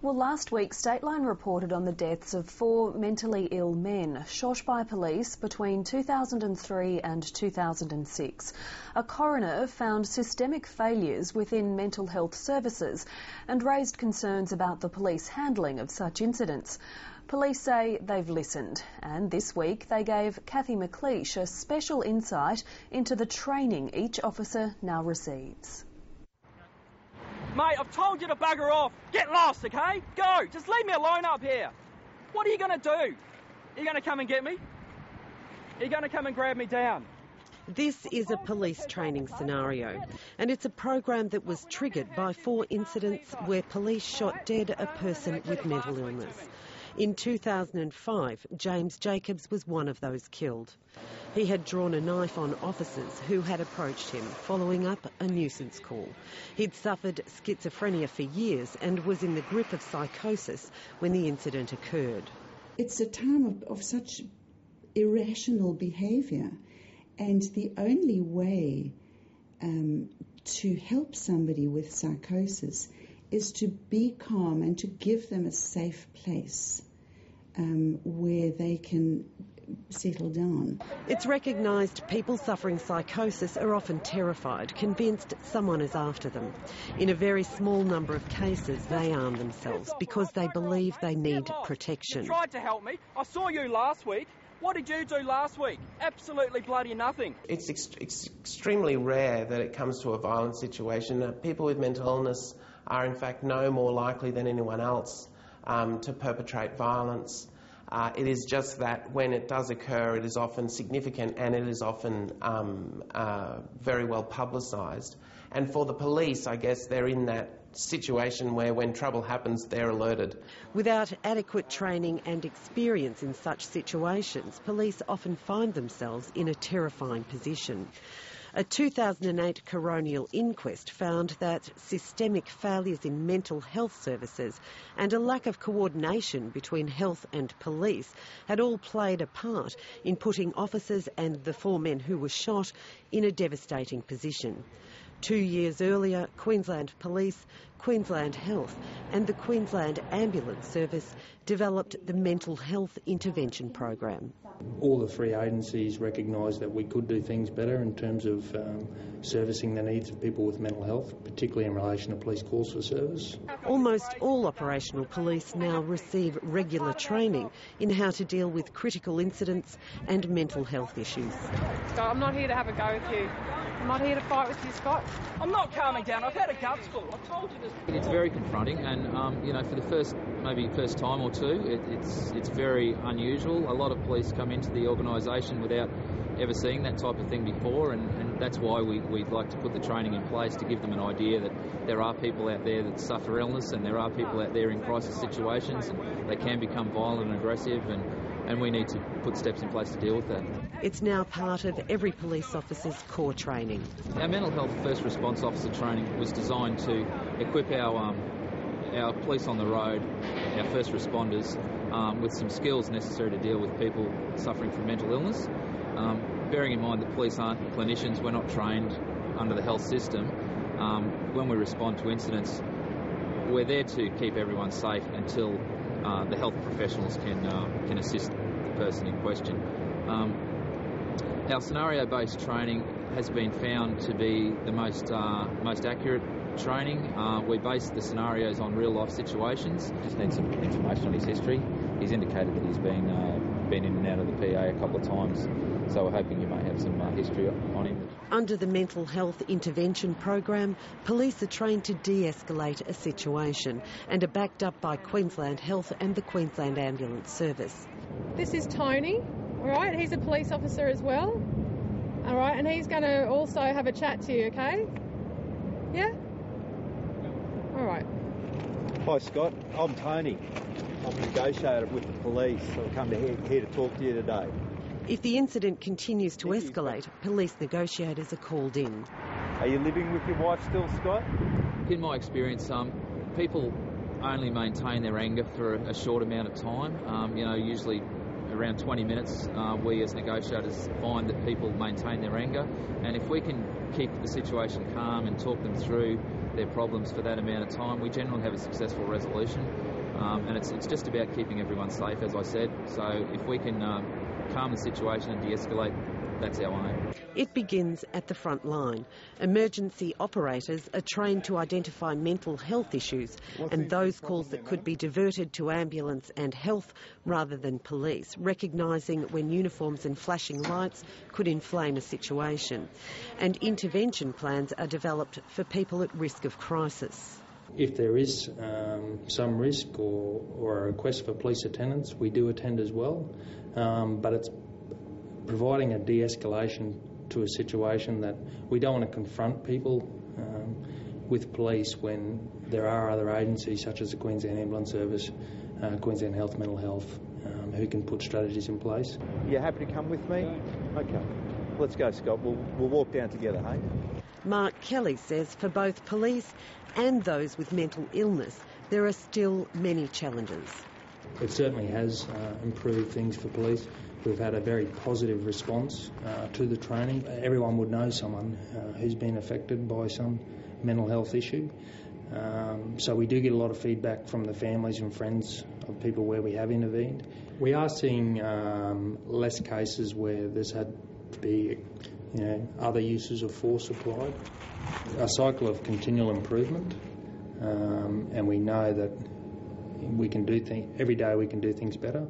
Well, last week, Stateline reported on the deaths of 4 mentally ill men shot by police between 2003 and 2006. A coroner found systemic failures within mental health services and raised concerns about the police handling of such incidents. Police say they've listened, and this week they gave Kathy McLeish a special insight into the training each officer now receives. Mate, I've told you to bugger off. Get lost, okay? Go. Just leave me alone up here. What are you going to do? Are you going to come and get me? Are you going to come and grab me down? This is a police training scenario, and it's a program that was triggered by 4 incidents where police shot dead a person with mental illness. In 2005, James Jacobs was one of those killed. He had drawn a knife on officers who had approached him following up a nuisance call. He'd suffered schizophrenia for years and was in the grip of psychosis when the incident occurred. It's a time of such irrational behaviour, and the only way to help somebody with psychosis is to be calm and to give them a safe place where they can settle down. It's recognised people suffering psychosis are often terrified, convinced someone is after them. In a very small number of cases, they arm themselves because they believe they need protection. You tried to help me. I saw you last week. What did you do last week? Absolutely bloody nothing. It's extremely rare that it comes to a violent situation. People with mental illness are in fact no more likely than anyone else to perpetrate violence. It is just that when it does occur, it is often significant and it is often very well publicised. And for the police, I guess they're in that situation where when trouble happens, they're alerted. Without adequate training and experience in such situations, police often find themselves in a terrifying position. A 2008 coronial inquest found that systemic failures in mental health services and a lack of coordination between health and police had all played a part in putting officers and the 4 men who were shot in a devastating position. 2 years earlier, Queensland Police, Queensland Health and the Queensland Ambulance Service developed the Mental Health Intervention Program. All the 3 agencies recognised that we could do things better in terms of servicing the needs of people with mental health, particularly in relation to police calls for service. Almost all operational police now receive regular training in how to deal with critical incidents and mental health issues. Scott, I'm not here to have a go with you. I'm not here to fight with you, Scott. I'm not calming down. I've had a guts full. I've told you this. It's very confronting, and for the first time or two, it's very unusual. A lot of police come into the organisation without ever seeing that type of thing before, and that's why we'd like to put the training in place to give them an idea that there are people out there that suffer illness, and there are people out there in crisis situations, and they can become violent and aggressive, and we need to put steps in place to deal with that. It's now part of every police officer's core training. Our mental health first response officer training was designed to equip our police on the road, our first responders, with some skills necessary to deal with people suffering from mental illness. Bearing in mind that police aren't clinicians, we're not trained under the health system. When we respond to incidents, we're there to keep everyone safe until the health professionals can assist the person in question. Our scenario-based training has been found to be the most accurate training. We base the scenarios on real-life situations. Just need some information on his history. He's indicated that he's been in and out of the PA a couple of times, so we're hoping you may have some history on him. Under the Mental Health Intervention Program, police are trained to de-escalate a situation and are backed up by Queensland Health and the Queensland Ambulance Service. This is Tony, all right? He's a police officer as well, all right? And he's going to also have a chat to you, okay? Yeah? All right. Hi Scott, I'm Tony. I'm a negotiator with the police, so I've come here to talk to you today. If the incident continues to escalate, police negotiators are called in. Are you living with your wife still, Scott? In my experience, people only maintain their anger for a short amount of time, usually around 20 minutes, we as negotiators find that people maintain their anger, and if we can keep the situation calm and talk them through their problems for that amount of time, we generally have a successful resolution. And it's just about keeping everyone safe, as I said. So if we can calm the situation and de-escalate, that's our aim. It begins at the front line. Emergency operators are trained to identify mental health issues and those calls that could be diverted to ambulance and health rather than police, recognising when uniforms and flashing lights could inflame a situation. And intervention plans are developed for people at risk of crisis. If there is some risk or a request for police attendance, we do attend as well, but it's providing a de-escalation to a situation that we don't want to confront people with police when there are other agencies such as the Queensland Ambulance Service, Queensland Health Mental Health, who can put strategies in place. You happy to come with me? Okay. Let's go, Scott. We'll walk down together, hey? Mark Kelly says for both police and those with mental illness, there are still many challenges. It certainly has improved things for police. We've had a very positive response to the training. Everyone would know someone who's been affected by some mental health issue. So we do get a lot of feedback from the families and friends of people where we have intervened. We are seeing less cases where there's had to be other uses of force applied. A cycle of continual improvement, and we know that we can do every day we can do things better.